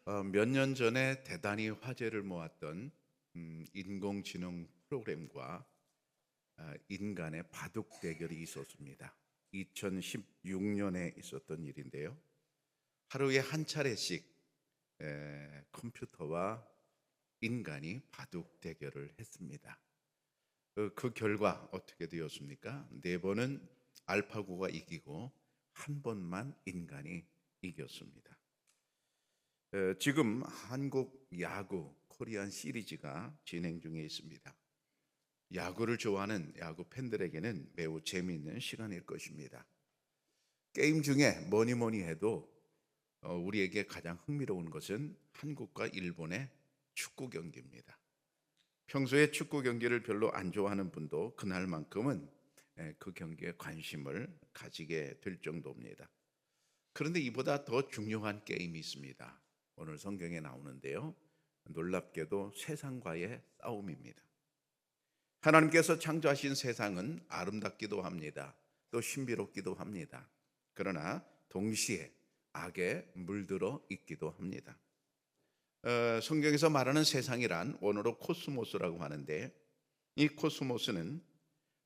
몇 년 전에 대단히 화제를 모았던 인공지능 프로그램과 인간의 바둑 대결이 있었습니다. 2016년에 있었던 일인데요. 하루에 한 차례씩 컴퓨터와 인간이 바둑 대결을 했습니다. 그 결과 어떻게 되었습니까? 네 번은 알파고가 이기고 한 번만 인간이 이겼습니다. 지금 한국 야구 코리안 시리즈가 진행 중에 있습니다. 야구를 좋아하는 야구 팬들에게는 매우 재미있는 시간일 것입니다. 게임 중에 뭐니 뭐니 해도 우리에게 가장 흥미로운 것은 한국과 일본의 축구 경기입니다. 평소에 축구 경기를 별로 안 좋아하는 분도 그날만큼은 그 경기에 관심을 가지게 될 정도입니다. 그런데 이보다 더 중요한 게임이 있습니다. 오늘 성경에 나오는데요. 놀랍게도 세상과의 싸움입니다. 하나님께서 창조하신 세상은 아름답기도 합니다. 또 신비롭기도 합니다. 그러나 동시에 악에 물들어 있기도 합니다. 성경에서 말하는 세상이란 원어로 코스모스라고 하는데, 이 코스모스는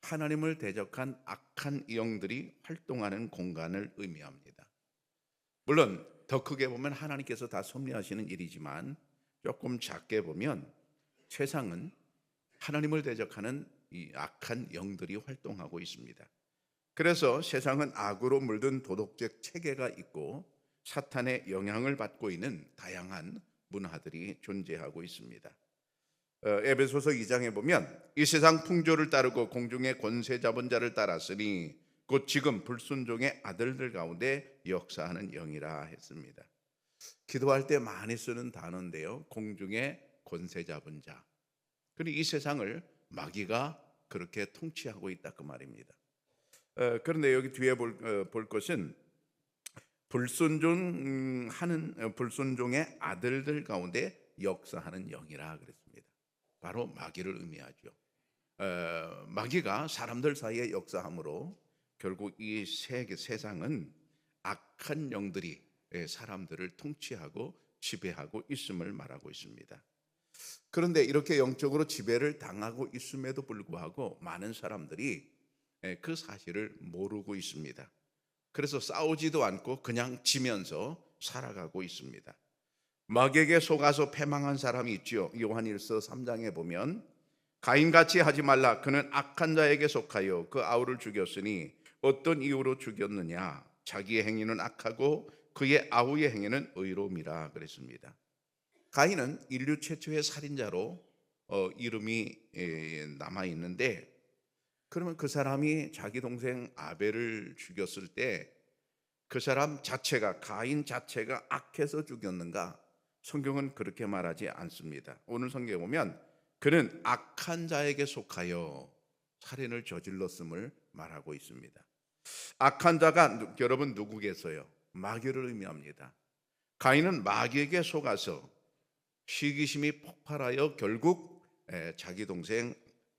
하나님을 대적한 악한 영들이 활동하는 공간을 의미합니다. 물론 더 크게 보면 하나님께서 다 섭리하시는 일이지만, 조금 작게 보면 세상은 하나님을 대적하는 이 악한 영들이 활동하고 있습니다. 그래서 세상은 악으로 물든 도덕적 체계가 있고 사탄의 영향을 받고 있는 다양한 문화들이 존재하고 있습니다. 에베소서 2장에 보면 이 세상 풍조를 따르고 공중의 권세 잡은 자를 따랐으니 곧 지금 불순종의 아들들 가운데 역사하는 영이라 했습니다. 기도할 때 많이 쓰는 단어인데요. 공중의 권세 잡은 자. 그런데 이 세상을 마귀가 그렇게 통치하고 있다 그 말입니다. 그런데 여기 뒤에 볼 것은 불순종의 아들들 가운데 역사하는 영이라 그랬습니다. 바로 마귀를 의미하죠. 마귀가 사람들 사이에 역사함으로 결국 이 세상은 악한 영들이 사람들을 통치하고 지배하고 있음을 말하고 있습니다. 그런데 이렇게 영적으로 지배를 당하고 있음에도 불구하고 많은 사람들이 그 사실을 모르고 있습니다. 그래서 싸우지도 않고 그냥 지면서 살아가고 있습니다. 마귀에게 속아서 패망한 사람이 있죠. 요한일서 3장에 보면 가인같이 하지 말라. 그는 악한 자에게 속하여 그 아우를 죽였으니 어떤 이유로 죽였느냐? 자기의 행위는 악하고 그의 아우의 행위는 의로움이라 그랬습니다. 가인은 인류 최초의 살인자로 이름이 남아 있는데, 그러면 그 사람이 자기 동생 아벨을 죽였을 때 그 사람 자체가, 가인 자체가 악해서 죽였는가? 성경은 그렇게 말하지 않습니다. 오늘 성경에 보면 그는 악한 자에게 속하여 살인을 저질렀음을 말하고 있습니다. 악한 자가 여러분 누구겠어요? 마귀를 의미합니다. 가인은 마귀에게 속아서 시기심이 폭발하여 결국 자기 동생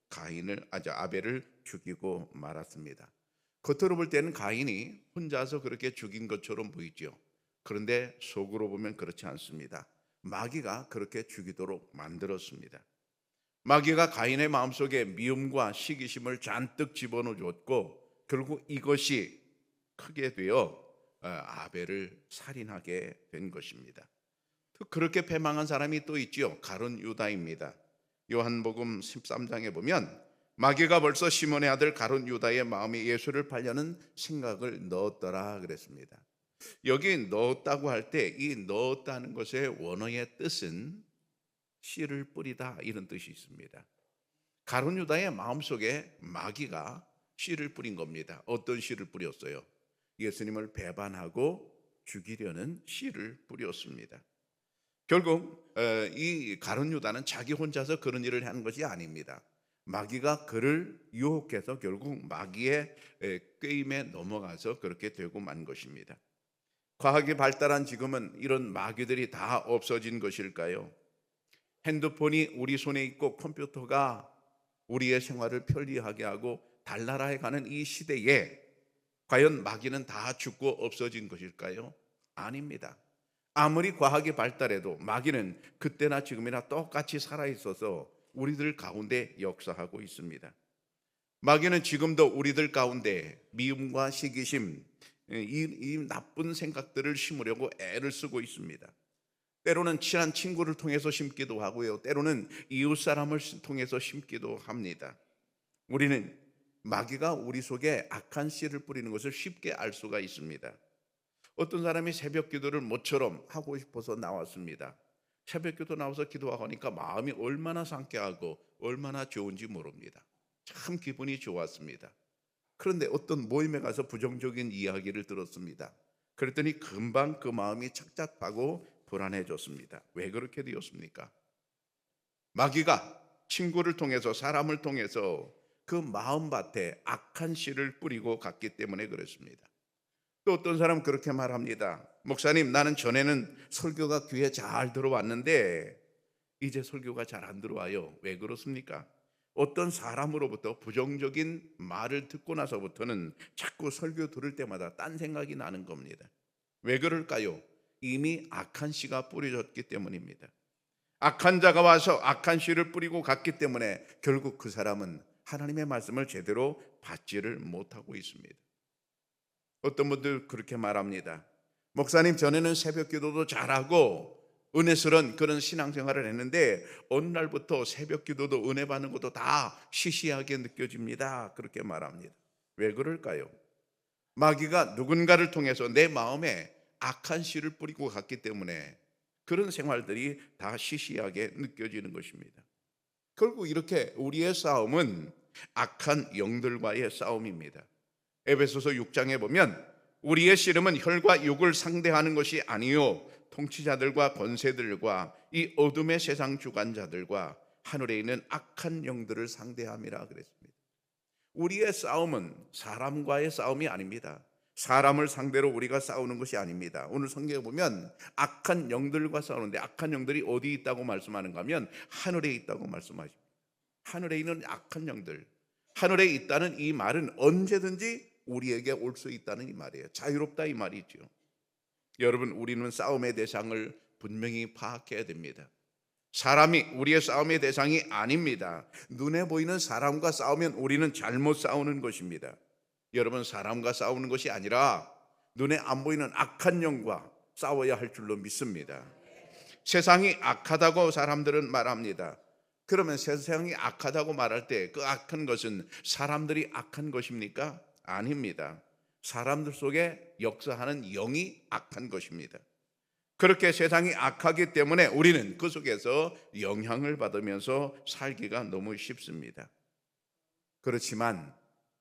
아벨을 죽이고 말았습니다. 겉으로 볼 때는 가인이 혼자서 그렇게 죽인 것처럼 보이죠. 그런데 속으로 보면 그렇지 않습니다. 마귀가 그렇게 죽이도록 만들었습니다. 마귀가 가인의 마음속에 미움과 시기심을 잔뜩 집어넣어 줬고 결국 이것이 크게 되어 아벨을 살인하게 된 것입니다. 그렇게 패망한 사람이 또 있지요. 가룟 유다입니다. 요한복음 13장에 보면 마귀가 벌써 시몬의 아들 가룟 유다의 마음에 예수를 팔려는 생각을 넣었더라 그랬습니다. 여기 넣었다고 할 때 이 넣었다는 것의 원어의 뜻은 씨를 뿌리다 이런 뜻이 있습니다. 가룟 유다의 마음속에 마귀가 씨를 뿌린 겁니다. 어떤 씨를 뿌렸어요? 예수님을 배반하고 죽이려는 씨를 뿌렸습니다. 결국 이 가룟 유다는 자기 혼자서 그런 일을 한 것이 아닙니다. 마귀가 그를 유혹해서 결국 마귀의 꾀임에 넘어가서 그렇게 되고 만 것입니다. 과학이 발달한 지금은 이런 마귀들이 다 없어진 것일까요? 핸드폰이 우리 손에 있고 컴퓨터가 우리의 생활을 편리하게 하고 달나라에 가는 이 시대에 과연 마귀는 다 죽고 없어진 것일까요? 아닙니다. 아무리 과학이 발달해도 마귀는 그때나 지금이나 똑같이 살아있어서 우리들 가운데 역사하고 있습니다. 마귀는 지금도 우리들 가운데 미움과 시기심, 이 나쁜 생각들을 심으려고 애를 쓰고 있습니다. 때로는 친한 친구를 통해서 심기도 하고요, 때로는 이웃 사람을 통해서 심기도 합니다. 우리는 마귀가 우리 속에 악한 씨를 뿌리는 것을 쉽게 알 수가 있습니다. 어떤 사람이 새벽 기도를 모처럼 하고 싶어서 나왔습니다. 새벽 기도 나와서 기도하니까 마음이 얼마나 상쾌하고 얼마나 좋은지 모릅니다. 참 기분이 좋았습니다. 그런데 어떤 모임에 가서 부정적인 이야기를 들었습니다. 그랬더니 금방 그 마음이 착잡하고 불안해졌습니다. 왜 그렇게 되었습니까? 마귀가 친구를 통해서, 사람을 통해서 그 마음밭에 악한 씨를 뿌리고 갔기 때문에 그렇습니다. 또 어떤 사람은 그렇게 말합니다. 목사님, 나는 전에는 설교가 귀에 잘 들어왔는데 이제 설교가 잘 안 들어와요. 왜 그렇습니까? 어떤 사람으로부터 부정적인 말을 듣고 나서부터는 자꾸 설교 들을 때마다 딴 생각이 나는 겁니다. 왜 그럴까요? 이미 악한 씨가 뿌려졌기 때문입니다. 악한 자가 와서 악한 씨를 뿌리고 갔기 때문에 결국 그 사람은 하나님의 말씀을 제대로 받지를 못하고 있습니다. 어떤 분들 그렇게 말합니다. 목사님, 전에는 새벽 기도도 잘하고 은혜스러운 그런 신앙생활을 했는데 어느 날부터 새벽 기도도 은혜 받는 것도 다 시시하게 느껴집니다. 그렇게 말합니다. 왜 그럴까요? 마귀가 누군가를 통해서 내 마음에 악한 씨를 뿌리고 갔기 때문에 그런 생활들이 다 시시하게 느껴지는 것입니다. 결국 이렇게 우리의 싸움은 악한 영들과의 싸움입니다. 에베소서 6장에 보면 우리의 씨름은 혈과 육을 상대하는 것이 아니요 통치자들과 권세들과 이 어둠의 세상 주관자들과 하늘에 있는 악한 영들을 상대함이라 그랬습니다. 우리의 싸움은 사람과의 싸움이 아닙니다. 사람을 상대로 우리가 싸우는 것이 아닙니다. 오늘 성경에 보면 악한 영들과 싸우는데 악한 영들이 어디 있다고 말씀하는가 하면 하늘에 있다고 말씀하십니다. 하늘에 있는 악한 영들, 하늘에 있다는 이 말은 언제든지 우리에게 올 수 있다는 이 말이에요. 자유롭다 이 말이죠. 여러분, 우리는 싸움의 대상을 분명히 파악해야 됩니다. 사람이 우리의 싸움의 대상이 아닙니다. 눈에 보이는 사람과 싸우면 우리는 잘못 싸우는 것입니다. 여러분, 사람과 싸우는 것이 아니라 눈에 안 보이는 악한 영과 싸워야 할 줄로 믿습니다. 세상이 악하다고 사람들은 말합니다. 그러면 세상이 악하다고 말할 때 그 악한 것은 사람들이 악한 것입니까? 아닙니다. 사람들 속에 역사하는 영이 악한 것입니다. 그렇게 세상이 악하기 때문에 우리는 그 속에서 영향을 받으면서 살기가 너무 쉽습니다. 그렇지만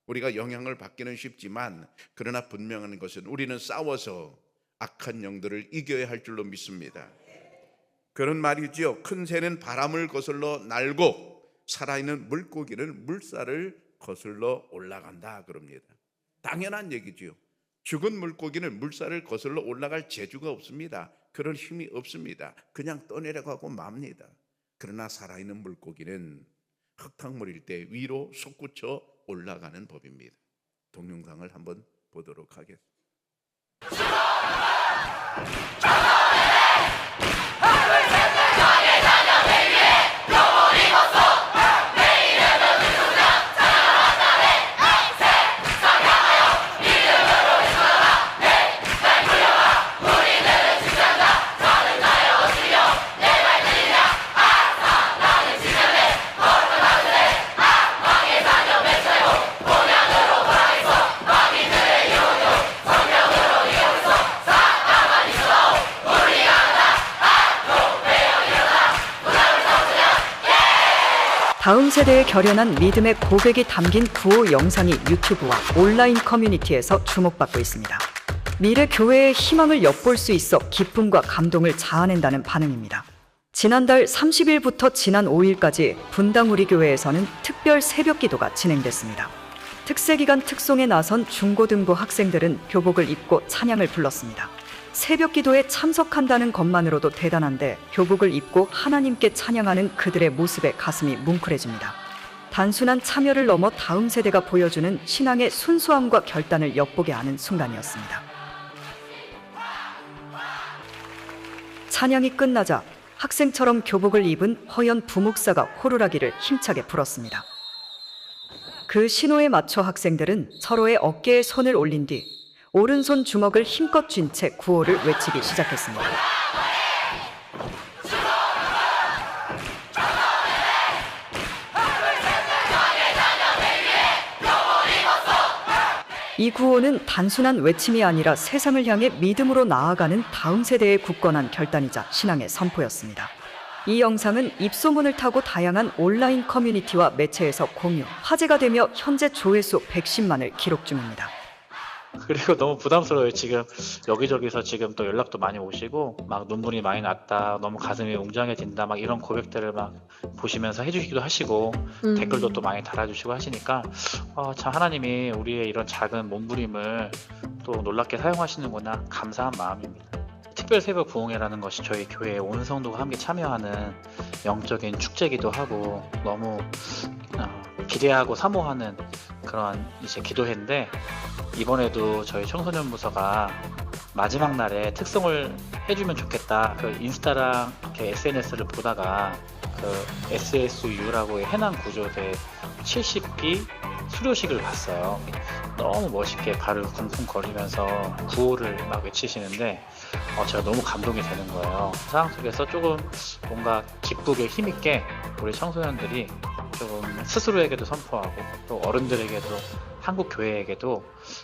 우리가 영향을 받기는 쉽지만 그러나 분명한 것은 우리는 싸워서 악한 영들을 이겨야 할 줄로 믿습니다. 그런 말이지요. 큰 새는 바람을 거슬러 날고 살아있는 물고기는 물살을 거슬러 올라간다 그럽니다. 당연한 얘기지요. 죽은 물고기는 물살을 거슬러 올라갈 재주가 없습니다. 그런 힘이 없습니다. 그냥 떠내려가고 맙니다. 그러나 살아있는 물고기는 흙탕물일 때 위로 솟구쳐 올라가는 법입니다. 동영상을 한번 보도록 하겠습니다. 다음 세대의 결연한 믿음의 고백이 담긴 구호 영상이 유튜브와 온라인 커뮤니티에서 주목받고 있습니다. 미래 교회의 희망을 엿볼 수 있어 기쁨과 감동을 자아낸다는 반응입니다. 지난달 30일부터 지난 5일까지 분당 우리교회에서는 특별 새벽 기도가 진행됐습니다. 특세기간 특송에 나선 중고등부 학생들은 교복을 입고 찬양을 불렀습니다. 새벽 기도에 참석한다는 것만으로도 대단한데 교복을 입고 하나님께 찬양하는 그들의 모습에 가슴이 뭉클해집니다. 단순한 참여를 넘어 다음 세대가 보여주는 신앙의 순수함과 결단을 엿보게 하는 순간이었습니다. 찬양이 끝나자 학생처럼 교복을 입은 허연 부목사가 호루라기를 힘차게 불었습니다. 그 신호에 맞춰 학생들은 서로의 어깨에 손을 올린 뒤 오른손 주먹을 힘껏 쥔 채 구호를 외치기 시작했습니다. 이 구호는 단순한 외침이 아니라 세상을 향해 믿음으로 나아가는 다음 세대의 굳건한 결단이자 신앙의 선포였습니다. 이 영상은 입소문을 타고 다양한 온라인 커뮤니티와 매체에서 공유, 화제가 되며 현재 조회수 110만을 기록 중입니다. 그리고 너무 부담스러워요. 지금 여기저기서 지금 또 연락도 많이 오시고 막 눈물이 많이 났다, 너무 가슴이 웅장해진다, 막 이런 고백들을 막 보시면서 해주시기도 하시고 댓글도 또 많이 달아주시고 하시니까 참 하나님이 우리의 이런 작은 몸부림을 또 놀랍게 사용하시는구나, 감사한 마음입니다. 특별 새벽 부흥회라는 것이 저희 교회에 온 성도가 함께 참여하는 영적인 축제기도 하고 너무 기대하고 사모하는 그런 이제 기도회인데, 이번에도 저희 청소년 부서가 마지막 날에 특송을 해주면 좋겠다. 그 인스타랑 이렇게 SNS를 보다가 그 SSU라고 해남 구조대 70기 수료식을 봤어요. 너무 멋있게 발을 쿵쿵거리면서 구호를 막 외치시는데 제가 너무 감동이 되는 거예요. 상황 속에서 조금 뭔가 기쁘게 힘있게 우리 청소년들이 조금 스스로에게도 선포하고 또 어른들에게도 한국 교회에게도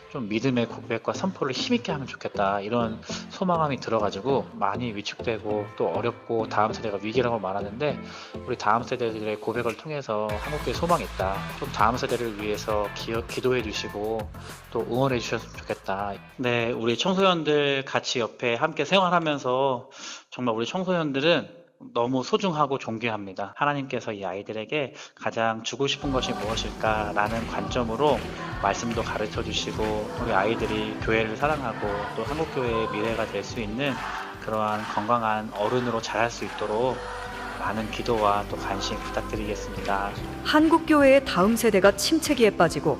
좀 믿음의 고백과 선포를 힘있게 하면 좋겠다, 이런 소망감이 들어가지고 많이 위축되고 또 어렵고 다음 세대가 위기라고 말하는데, 우리 다음 세대들의 고백을 통해서 한국교회 소망이 있다, 좀 다음 세대를 위해서 기도해 주시고 또 응원해 주셨으면 좋겠다. 네, 우리 청소년들 같이 옆에 함께 생활하면서 정말 우리 청소년들은 너무 소중하고 존귀합니다. 하나님께서 이 아이들에게 가장 주고 싶은 것이 무엇일까라는 관점으로 말씀도 가르쳐 주시고, 우리 아이들이 교회를 사랑하고 또 한국교회의 미래가 될 수 있는 그러한 건강한 어른으로 자랄 수 있도록 많은 기도와 또 관심 부탁드리겠습니다. 한국교회의 다음 세대가 침체기에 빠지고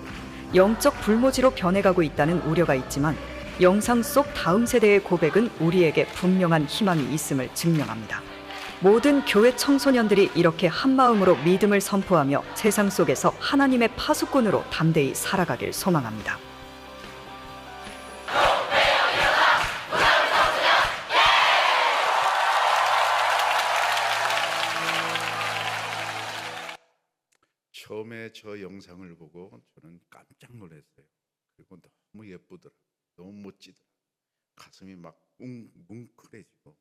영적 불모지로 변해가고 있다는 우려가 있지만, 영상 속 다음 세대의 고백은 우리에게 분명한 희망이 있음을 증명합니다. 모든 교회 청소년들이 이렇게 한마음으로 믿음을 선포하며 세상 속에서 하나님의 파수꾼으로 담대히 살아가길 소망합니다. 처음에 저 영상을 보고 저는 깜짝 놀랐어요. 그리고 너무 예쁘더라, 너무 멋지더라, 가슴이 막 뭉클해지고,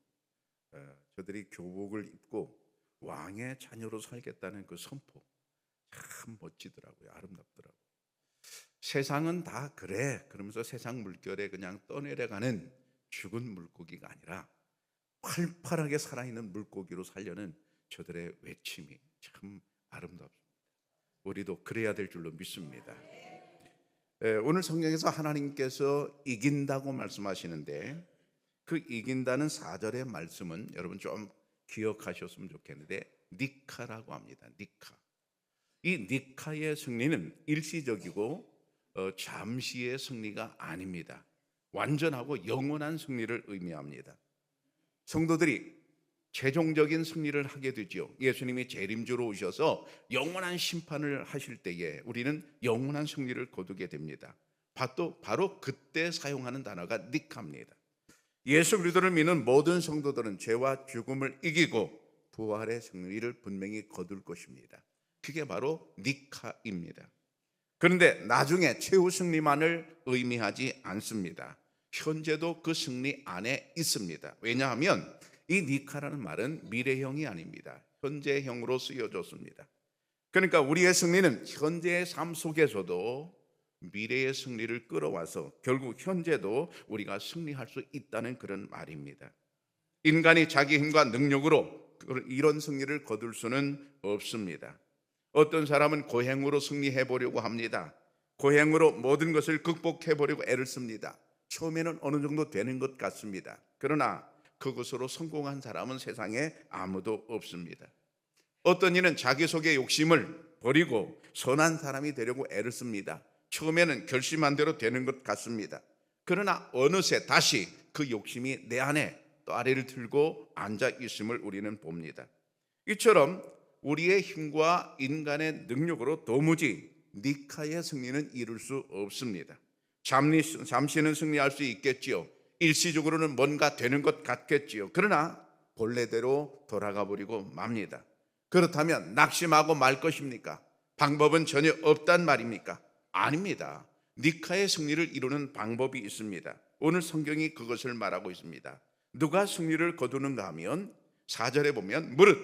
저들이 교복을 입고 왕의 자녀로 살겠다는 그 선포, 참 멋지더라고요. 아름답더라고요. 세상은 다 그래 그러면서 세상 물결에 그냥 떠내려가는 죽은 물고기가 아니라 활발하게 살아있는 물고기로 살려는 저들의 외침이 참 아름답습니다. 우리도 그래야 될 줄로 믿습니다. 오늘 성경에서 하나님께서 이긴다고 말씀하시는데, 그 이긴다는 4절의 말씀은 여러분 좀 기억하셨으면 좋겠는데, 니카라고 합니다. 니카. 이 니카의 승리는 일시적이고 잠시의 승리가 아닙니다. 완전하고 영원한 승리를 의미합니다. 성도들이 최종적인 승리를 하게 되죠. 예수님이 재림주로 오셔서 영원한 심판을 하실 때에 우리는 영원한 승리를 거두게 됩니다. 바로 그때 사용하는 단어가 니카입니다. 예수 그리스도를 믿는 모든 성도들은 죄와 죽음을 이기고 부활의 승리를 분명히 거둘 것입니다. 그게 바로 니카입니다. 그런데 나중에 최후 승리만을 의미하지 않습니다. 현재도 그 승리 안에 있습니다. 왜냐하면 이 니카라는 말은 미래형이 아닙니다. 현재형으로 쓰여졌습니다. 그러니까 우리의 승리는 현재의 삶 속에서도 미래의 승리를 끌어와서 결국 현재도 우리가 승리할 수 있다는 그런 말입니다. 인간이 자기 힘과 능력으로 이런 승리를 거둘 수는 없습니다. 어떤 사람은 고행으로 승리해 보려고 합니다. 고행으로 모든 것을 극복해 보려고 애를 씁니다. 처음에는 어느 정도 되는 것 같습니다. 그러나 그것으로 성공한 사람은 세상에 아무도 없습니다. 어떤 이는 자기 속의 욕심을 버리고 선한 사람이 되려고 애를 씁니다. 처음에는 결심한 대로 되는 것 같습니다. 그러나 어느새 다시 그 욕심이 내 안에 또 아래를 들고 앉아 있음을 우리는 봅니다. 이처럼 우리의 힘과 인간의 능력으로 도무지 니카의 승리는 이룰 수 없습니다. 잠시는 승리할 수 있겠지요. 일시적으로는 뭔가 되는 것 같겠지요. 그러나 본래대로 돌아가 버리고 맙니다. 그렇다면 낙심하고 말 것입니까? 방법은 전혀 없단 말입니까? 아닙니다. 니카의 승리를 이루는 방법이 있습니다. 오늘 성경이 그것을 말하고 있습니다. 누가 승리를 거두는가 하면 4절에 보면 무릇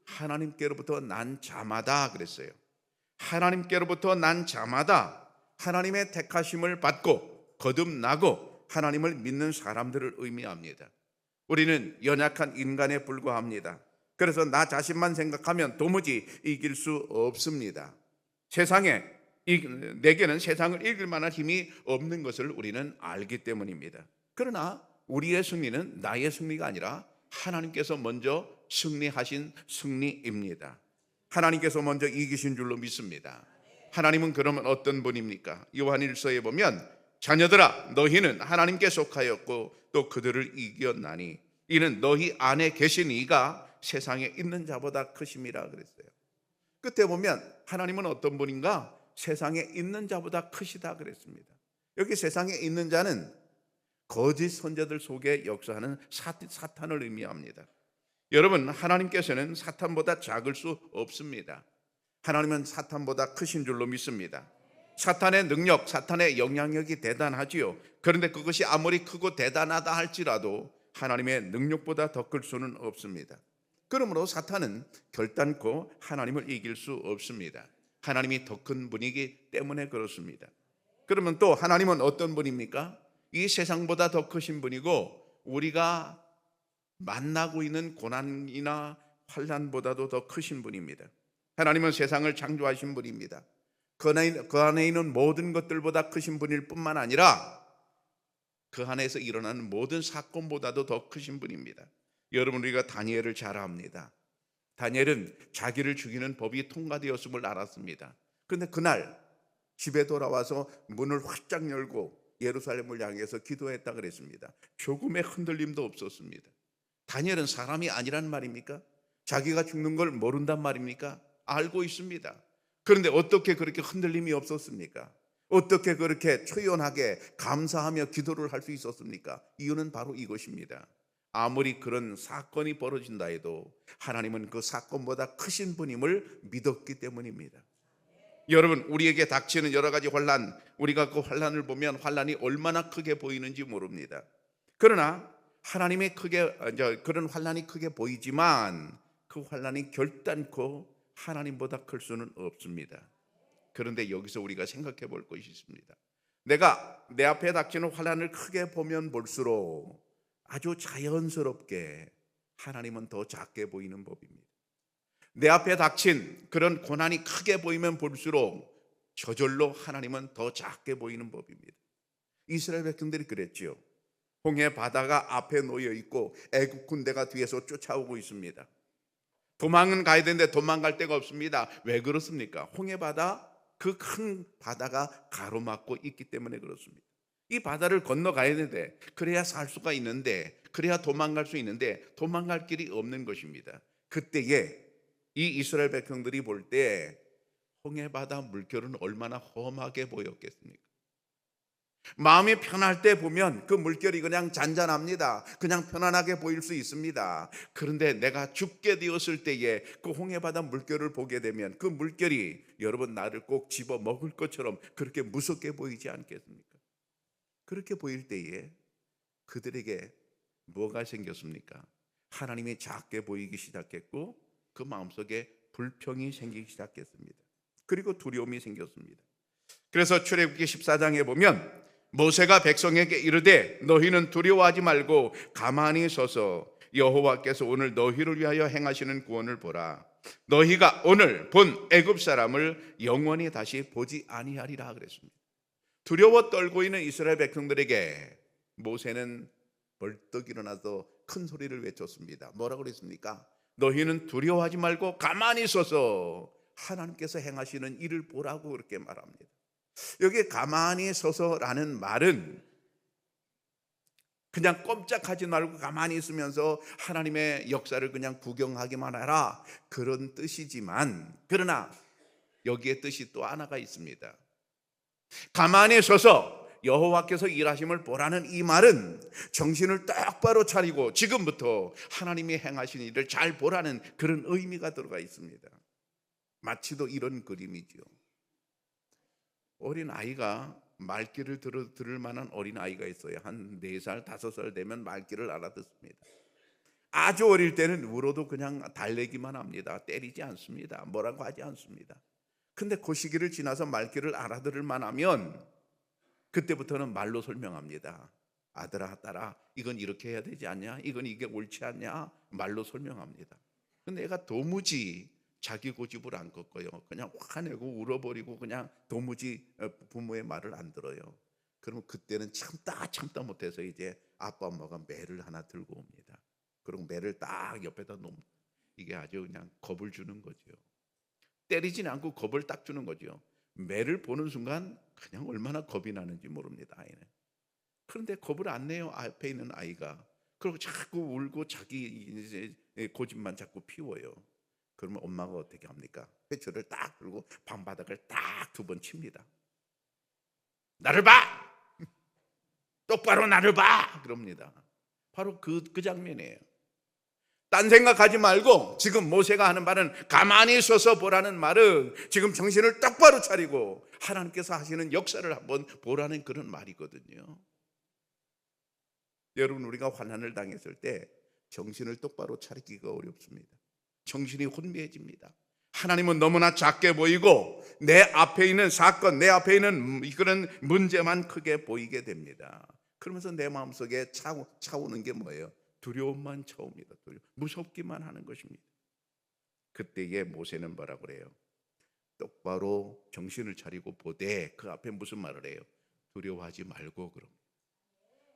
하나님께로부터 난 자마다 그랬어요. 하나님께로부터 난 자마다 하나님의 택하심을 받고 거듭나고 하나님을 믿는 사람들을 의미합니다. 우리는 연약한 인간에 불과합니다. 그래서 나 자신만 생각하면 도무지 이길 수 없습니다. 내게는 세상을 이길 만한 힘이 없는 것을 우리는 알기 때문입니다. 그러나 우리의 승리는 나의 승리가 아니라 하나님께서 먼저 승리하신 승리입니다. 하나님께서 먼저 이기신 줄로 믿습니다. 하나님은 그러면 어떤 분입니까? 요한일서에 보면 자녀들아 너희는 하나님께 속하였고 또 그들을 이겼나니 이는 너희 안에 계신 이가 세상에 있는 자보다 크심이라 그랬어요. 끝에 보면 하나님은 어떤 분인가? 세상에 있는 자보다 크시다 그랬습니다. 여기 세상에 있는 자는 거짓 선자들 속에 역사하는 사탄을 의미합니다. 여러분, 하나님께서는 사탄보다 작을 수 없습니다. 하나님은 사탄보다 크신 줄로 믿습니다. 사탄의 능력, 사탄의 영향력이 대단하지요. 그런데 그것이 아무리 크고 대단하다 할지라도 하나님의 능력보다 더 클 수는 없습니다. 그러므로 사탄은 결단코 하나님을 이길 수 없습니다. 하나님이 더 큰 분이기 때문에 그렇습니다. 그러면 또 하나님은 어떤 분입니까? 이 세상보다 더 크신 분이고 우리가 만나고 있는 고난이나 환난보다도 더 크신 분입니다. 하나님은 세상을 창조하신 분입니다. 그 안에 있는 모든 것들보다 크신 분일 뿐만 아니라 그 안에서 일어나는 모든 사건보다도 더 크신 분입니다. 여러분, 우리가 다니엘을 잘 압니다. 다니엘은 자기를 죽이는 법이 통과되었음을 알았습니다. 그런데 그날 집에 돌아와서 문을 활짝 열고 예루살렘을 향해서 기도했다 그랬습니다. 조금의 흔들림도 없었습니다. 다니엘은 사람이 아니란 말입니까? 자기가 죽는 걸 모른단 말입니까? 알고 있습니다. 그런데 어떻게 그렇게 흔들림이 없었습니까? 어떻게 그렇게 초연하게 감사하며 기도를 할 수 있었습니까? 이유는 바로 이것입니다. 아무리 그런 사건이 벌어진다 해도 하나님은 그 사건보다 크신 분임을 믿었기 때문입니다. 여러분, 우리에게 닥치는 여러 가지 환난, 우리가 그 환난을 보면 환난이 얼마나 크게 보이는지 모릅니다. 그러나 하나님의 그런 환난이 크게 보이지만 그 환난이 결단코 하나님보다 클 수는 없습니다. 그런데 여기서 우리가 생각해 볼 것이 있습니다. 내가 내 앞에 닥치는 환난을 크게 보면 볼수록 아주 자연스럽게 하나님은 더 작게 보이는 법입니다. 내 앞에 닥친 그런 고난이 크게 보이면 볼수록 저절로 하나님은 더 작게 보이는 법입니다. 이스라엘 백성들이 그랬지요. 홍해 바다가 앞에 놓여 있고 애굽 군대가 뒤에서 쫓아오고 있습니다. 도망은 가야 되는데 도망갈 데가 없습니다. 왜 그렇습니까? 홍해 바다, 그 큰 바다가 가로막고 있기 때문에 그렇습니다. 이 바다를 건너가야 되는데, 그래야 살 수가 있는데, 그래야 도망갈 수 있는데 도망갈 길이 없는 것입니다. 그때에 이 이스라엘 백성들이 볼 때 홍해 바다 물결은 얼마나 험하게 보였겠습니까? 마음이 편할 때 보면 그 물결이 그냥 잔잔합니다. 그냥 편안하게 보일 수 있습니다. 그런데 내가 죽게 되었을 때에 그 홍해바다 물결을 보게 되면 그 물결이 여러분 나를 꼭 집어 먹을 것처럼 그렇게 무섭게 보이지 않겠습니까? 그렇게 보일 때에 그들에게 뭐가 생겼습니까? 하나님이 작게 보이기 시작했고 그 마음속에 불평이 생기기 시작했습니다. 그리고 두려움이 생겼습니다. 그래서 출애굽기 14장에 보면 모세가 백성에게 이르되 너희는 두려워하지 말고 가만히 서서 여호와께서 오늘 너희를 위하여 행하시는 구원을 보라. 너희가 오늘 본 애굽 사람을 영원히 다시 보지 아니하리라 그랬습니다. 두려워 떨고 있는 이스라엘 백성들에게 모세는 벌떡 일어나서 큰 소리를 외쳤습니다. 뭐라고 그랬습니까? 너희는 두려워하지 말고 가만히 서서 하나님께서 행하시는 일을 보라고 그렇게 말합니다. 여기 가만히 서서라는 말은 그냥 꼼짝하지 말고 가만히 있으면서 하나님의 역사를 그냥 구경하기만 해라, 그런 뜻이지만, 그러나 여기에 뜻이 또 하나가 있습니다. 가만히 서서 여호와께서 일하심을 보라는 이 말은 정신을 똑바로 차리고 지금부터 하나님이 행하신 일을 잘 보라는 그런 의미가 들어가 있습니다. 마치도 이런 그림이죠. 어린 아이가 말귀를 들을 만한 어린 아이가 있어요. 한 4살, 5살 되면 말귀를 알아듣습니다. 아주 어릴 때는 울어도 그냥 달래기만 합니다. 때리지 않습니다. 뭐라고 하지 않습니다. 근데 그 시기를 지나서 말귀를 알아들을 만하면 그때부터는 말로 설명합니다. 아들아, 딸아, 이건 이렇게 해야 되지 않냐? 이건 이게 옳지 않냐? 말로 설명합니다. 근데 애가 도무지 자기 고집을 안 꺾어요. 그냥 화내고 울어버리고 그냥 도무지 부모의 말을 안 들어요. 그러면 그때는 참다 못해서 이제 아빠 엄마가 매를 하나 들고 옵니다. 그리고 매를 딱 옆에다 놓으면 이게 아주 그냥 겁을 주는 거죠. 때리지는 않고 겁을 딱 주는 거죠. 매를 보는 순간 그냥 얼마나 겁이 나는지 모릅니다, 아이는. 그런데 겁을 안 내요, 앞에 있는 아이가. 그리고 자꾸 울고 자기 이제 고집만 자꾸 피워요. 그러면 엄마가 어떻게 합니까? 회초를 딱 들고 방바닥을 딱 2번 칩니다. 나를 봐! 똑바로 나를 봐! 그럽니다. 바로 그 장면이에요. 딴 생각하지 말고 지금 모세가 하는 말은 가만히 서서 보라는 말은 지금 정신을 똑바로 차리고 하나님께서 하시는 역사를 한번 보라는 그런 말이거든요. 여러분, 우리가 환난을 당했을 때 정신을 똑바로 차리기가 어렵습니다. 정신이 혼미해집니다. 하나님은 너무나 작게 보이고 내 앞에 있는 사건, 내 앞에 있는 그런 문제만 크게 보이게 됩니다. 그러면서 내 마음속에 차오는 게 뭐예요? 두려움만 차옵니다. 무섭기만 하는 것입니다. 그때에 모세는 뭐라고 그래요? 똑바로 정신을 차리고 보되, 그 앞에 무슨 말을 해요? 두려워하지 말고. 그럼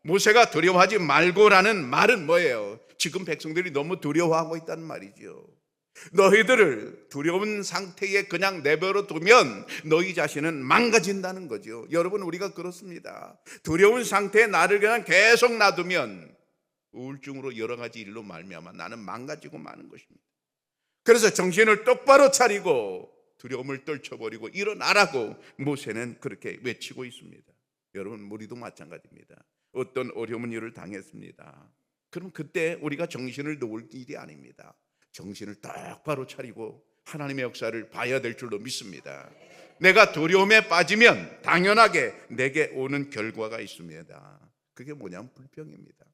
모세가 두려워하지 말고라는 말은 뭐예요? 지금 백성들이 너무 두려워하고 있다는 말이죠. 너희들을 두려운 상태에 그냥 내버려 두면 너희 자신은 망가진다는 거죠. 여러분, 우리가 그렇습니다. 두려운 상태에 나를 그냥 계속 놔두면 우울증으로 여러 가지 일로 말미암아 나는 망가지고 마는 것입니다. 그래서 정신을 똑바로 차리고 두려움을 떨쳐버리고 일어나라고 모세는 그렇게 외치고 있습니다. 여러분, 우리도 마찬가지입니다. 어떤 어려운 일을 당했습니다. 그럼 그때 우리가 정신을 놓을 일이 아닙니다. 정신을 똑바로 차리고 하나님의 역사를 봐야 될 줄로 믿습니다. 내가 두려움에 빠지면 당연하게 내게 오는 결과가 있습니다. 그게 뭐냐면 불평입니다.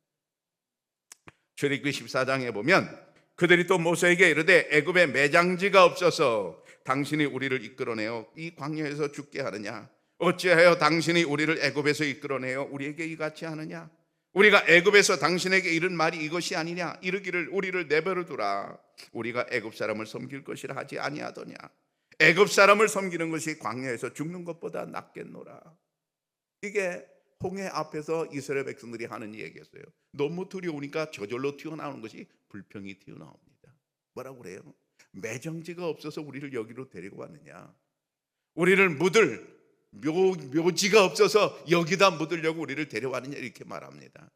출애굽기 14장에 보면 그들이 또 모세에게 이르되 애굽에 매장지가 없어서 당신이 우리를 이끌어내어 이 광야에서 죽게 하느냐? 어찌하여 당신이 우리를 애굽에서 이끌어내어 우리에게 이같이 하느냐? 우리가 애굽에서 당신에게 이른 말이 이것이 아니냐? 이르기를 우리를 내버려 두라. 우리가 애굽 사람을 섬길 것이라 하지 아니하더냐? 애굽 사람을 섬기는 것이 광야에서 죽는 것보다 낫겠노라. 이게 홍해 앞에서 이스라엘 백성들이 하는 얘기였어요. 너무 두려우니까 저절로 튀어나오는 것이 불평이 튀어나옵니다. 뭐라고 그래요? 매장지가 없어서 우리를 여기로 데리고 왔느냐? 우리를 묻을 묘지가 없어서 여기다 묻으려고 우리를 데려왔느냐, 이렇게 말합니다.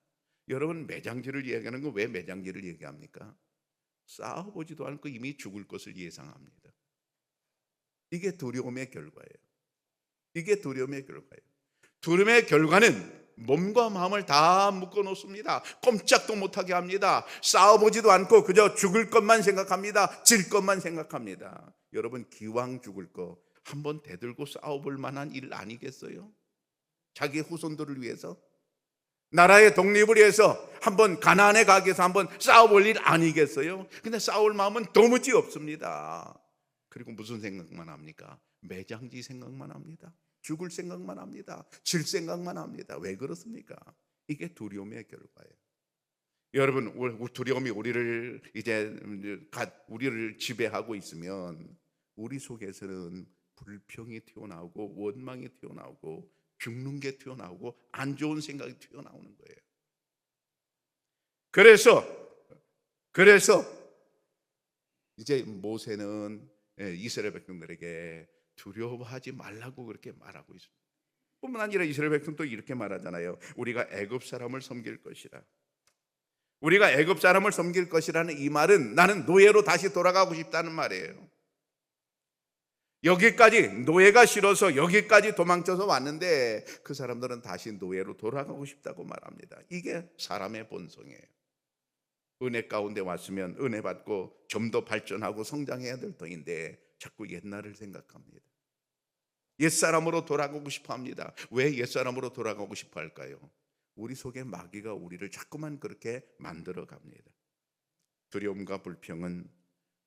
여러분, 매장지를 얘기하는 건 왜 매장지를 얘기합니까? 싸워보지도 않고 이미 죽을 것을 예상합니다. 이게 두려움의 결과예요. 이게 두려움의 결과예요. 두려움의 결과는 몸과 마음을 다 묶어놓습니다. 꼼짝도 못하게 합니다. 싸워보지도 않고 그저 죽을 것만 생각합니다. 질 것만 생각합니다. 여러분, 기왕 죽을 거 한번 대들고 싸워볼 만한 일 아니겠어요? 자기 후손들을 위해서, 나라의 독립을 위해서 한번 가나안에 가기 위해서 한번 싸워볼 일 아니겠어요? 근데 싸울 마음은 도무지 없습니다. 그리고 무슨 생각만 합니까? 매장지 생각만 합니다. 죽을 생각만 합니다. 질 생각만 합니다. 왜 그렇습니까? 이게 두려움의 결과예요. 여러분, 두려움이 우리를 지배하고 있으면 우리 속에서는 불평이 튀어나오고 원망이 튀어나오고 죽는 게 튀어나오고 안 좋은 생각이 튀어나오는 거예요. 그래서 이제 모세는 이스라엘 백성들에게 두려워하지 말라고 그렇게 말하고 있습니다. 뿐만 아니라 이스라엘 백성도 이렇게 말하잖아요. 우리가 애굽 사람을 섬길 것이라. 우리가 애굽 사람을 섬길 것이라는 이 말은 나는 노예로 다시 돌아가고 싶다는 말이에요. 여기까지 노예가 싫어서 여기까지 도망쳐서 왔는데 그 사람들은 다시 노예로 돌아가고 싶다고 말합니다. 이게 사람의 본성이에요. 은혜 가운데 왔으면 은혜 받고 좀 더 발전하고 성장해야 될 터인데 자꾸 옛날을 생각합니다. 옛사람으로 돌아가고 싶어 합니다. 왜 옛사람으로 돌아가고 싶어 할까요? 우리 속에 마귀가 우리를 자꾸만 그렇게 만들어 갑니다. 두려움과 불평은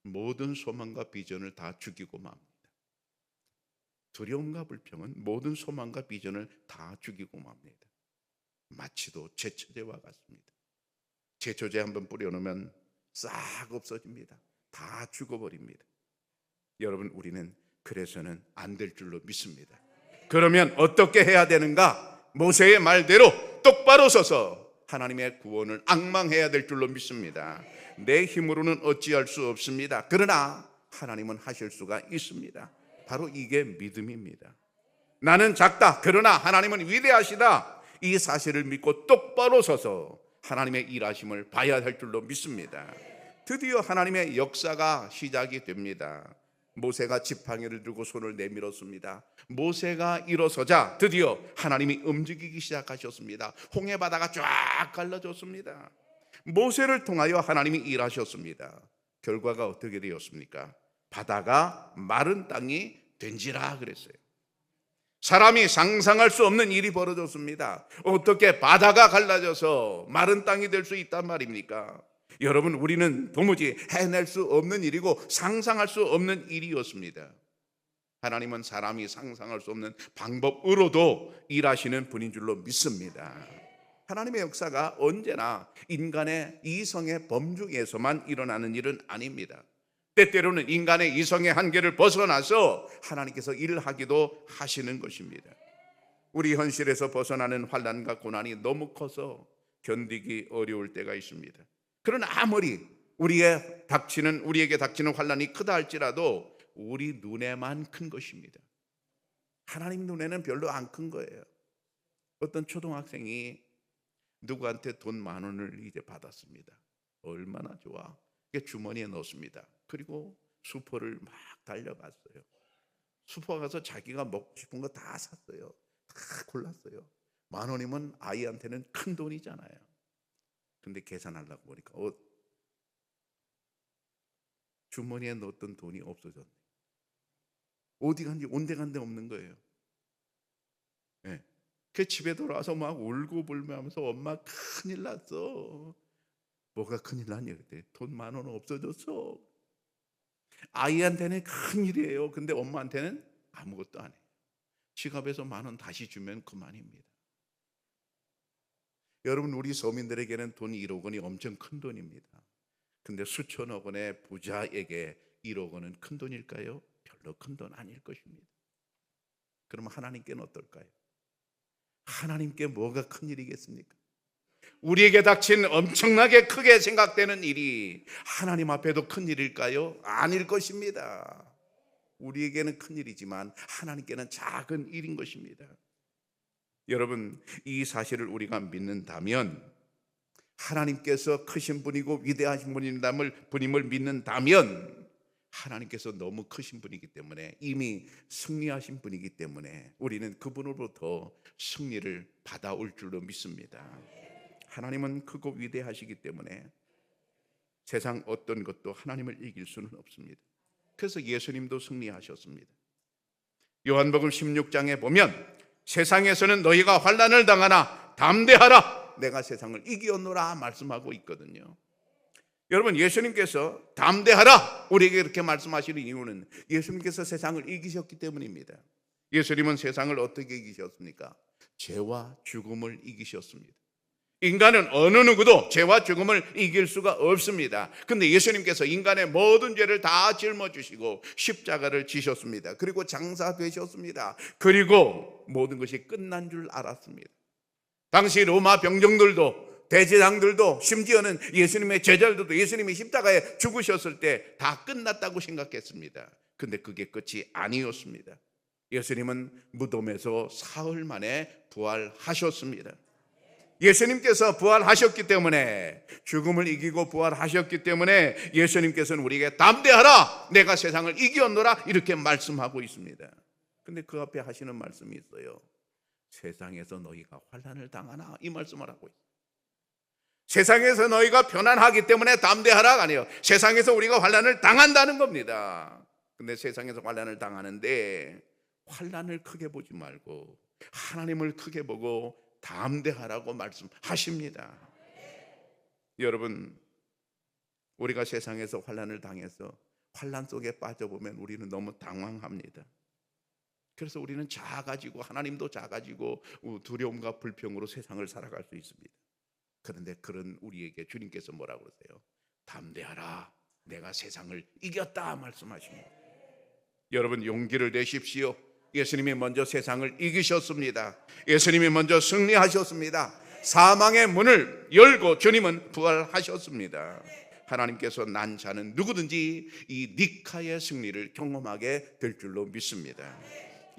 모든 소망과 비전을 다 죽이고 맙니다. 두려움과 불평은 모든 소망과 비전을 다 죽이고 맙니다. 마치도 제초제와 같습니다. 제초제 한번 뿌려놓으면 싹 없어집니다. 다 죽어버립니다. 여러분, 우리는 그래서는 안 될 줄로 믿습니다. 그러면 어떻게 해야 되는가? 모세의 말대로 똑바로 서서 하나님의 구원을 앙망해야 될 줄로 믿습니다. 내 힘으로는 어찌할 수 없습니다. 그러나 하나님은 하실 수가 있습니다. 바로 이게 믿음입니다. 나는 작다, 그러나 하나님은 위대하시다. 이 사실을 믿고 똑바로 서서 하나님의 일하심을 봐야 할 줄로 믿습니다. 드디어 하나님의 역사가 시작이 됩니다. 모세가 지팡이를 들고 손을 내밀었습니다. 모세가 일어서자 드디어 하나님이 움직이기 시작하셨습니다. 홍해 바다가 쫙 갈라졌습니다. 모세를 통하여 하나님이 일하셨습니다. 결과가 어떻게 되었습니까? 바다가 마른 땅이 된지라 그랬어요. 사람이 상상할 수 없는 일이 벌어졌습니다. 어떻게 바다가 갈라져서 마른 땅이 될 수 있단 말입니까? 여러분, 우리는 도무지 해낼 수 없는 일이고 상상할 수 없는 일이었습니다. 하나님은 사람이 상상할 수 없는 방법으로도 일하시는 분인 줄로 믿습니다. 하나님의 역사가 언제나 인간의 이성의 범중에서만 일어나는 일은 아닙니다. 때때로는 인간의 이성의 한계를 벗어나서 하나님께서 일하기도 하시는 것입니다. 우리 현실에서 벗어나는 환난과 고난이 너무 커서 견디기 어려울 때가 있습니다. 그러나 아무리 우리에게 닥치는 환난이 크다 할지라도 우리 눈에만 큰 것입니다. 하나님 눈에는 별로 안 큰 거예요. 어떤 초등학생이 누구한테 돈 10,000원을 이제 받았습니다. 얼마나 좋아. 주머니에 넣었습니다. 그리고 슈퍼를 막 달려갔어요. 슈퍼 가서 자기가 먹고 싶은 거 다 샀어요. 다 골랐어요. 10,000원이면 아이한테는 큰 돈이잖아요. 근데 계산하려고 보니까 주머니에 넣었던 돈이 없어졌네. 어디 간지 온데간데 없는 거예요. 네. 그 집에 돌아와서 막 울고불면하면서 엄마 큰일 났어. 뭐가 큰일 났냐 그때 돈 10,000원 없어졌어. 아이한테는 큰일이에요. 근데 엄마한테는 아무것도 안 해요. 지갑에서 10,000원 다시 주면 그만입니다. 여러분, 우리 서민들에게는 돈 1억 원이 엄청 큰 돈입니다. 근데 수천억 원의 부자에게 1억 원은 큰 돈일까요? 별로 큰 돈 아닐 것입니다. 그러면 하나님께는 어떨까요? 하나님께 뭐가 큰 일이겠습니까? 우리에게 닥친 엄청나게 크게 생각되는 일이 하나님 앞에도 큰 일일까요? 아닐 것입니다. 우리에게는 큰 일이지만 하나님께는 작은 일인 것입니다. 여러분, 이 사실을 우리가 믿는다면, 하나님께서 크신 분이고 위대하신 분임을 믿는다면, 하나님께서 너무 크신 분이기 때문에, 이미 승리하신 분이기 때문에 우리는 그분으로부터 승리를 받아올 줄로 믿습니다. 하나님은 크고 위대하시기 때문에 세상 어떤 것도 하나님을 이길 수는 없습니다. 그래서 예수님도 승리하셨습니다. 요한복음 16장에 보면 세상에서는 너희가 환난을 당하나 담대하라, 내가 세상을 이기었노라 말씀하고 있거든요. 여러분, 예수님께서 담대하라 우리에게 이렇게 말씀하시는 이유는 예수님께서 세상을 이기셨기 때문입니다. 예수님은 세상을 어떻게 이기셨습니까? 죄와 죽음을 이기셨습니다. 인간은 어느 누구도 죄와 죽음을 이길 수가 없습니다. 그런데 예수님께서 인간의 모든 죄를 다 짊어지시고 십자가를 지셨습니다. 그리고 장사되셨습니다. 그리고 모든 것이 끝난 줄 알았습니다. 당시 로마 병정들도 대제장들도 심지어는 예수님의 제자들도 예수님이 십자가에 죽으셨을 때 다 끝났다고 생각했습니다. 근데 그게 끝이 아니었습니다. 예수님은 무덤에서 사흘 만에 부활하셨습니다. 예수님께서 부활하셨기 때문에, 죽음을 이기고 부활하셨기 때문에 예수님께서는 우리에게 담대하라, 내가 세상을 이겼노라, 이렇게 말씀하고 있습니다. 근데 그 앞에 하시는 말씀이 있어요. 세상에서 너희가 환난을 당하나, 이 말씀을 하고 있어요. 세상에서 너희가 편안하기 때문에 담대하라가 아니에요. 세상에서 우리가 환난을 당한다는 겁니다. 근데 세상에서 환난을 당하는데 환난을 크게 보지 말고 하나님을 크게 보고 담대하라고 말씀하십니다. 여러분, 우리가 세상에서 환난을 당해서 환난 속에 빠져보면 우리는 너무 당황합니다. 그래서 우리는 작아지고, 하나님도 작아지고, 두려움과 불평으로 세상을 살아갈 수 있습니다. 그런데 그런 우리에게 주님께서 뭐라고 그러세요? 담대하라, 내가 세상을 이겼다 말씀하십니다. 여러분, 용기를 내십시오. 예수님이 먼저 세상을 이기셨습니다. 예수님이 먼저 승리하셨습니다. 사망의 문을 열고 주님은 부활하셨습니다. 하나님께서 난 자는 누구든지 이 니카의 승리를 경험하게 될 줄로 믿습니다.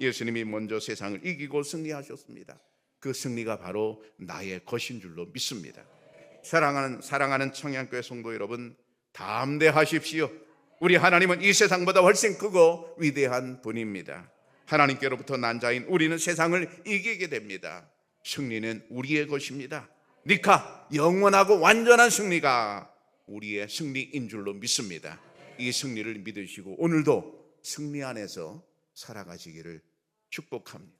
예수님이 먼저 세상을 이기고 승리하셨습니다. 그 승리가 바로 나의 것인 줄로 믿습니다. 사랑하는 청양교회 성도 여러분, 담대하십시오. 우리 하나님은 이 세상보다 훨씬 크고 위대한 분입니다. 하나님께로부터 난 자인 우리는 세상을 이기게 됩니다. 승리는 우리의 것입니다. 니카, 영원하고 완전한 승리가 우리의 승리인 줄로 믿습니다. 이 승리를 믿으시고 오늘도 승리 안에서 살아가시기를 축복합니다.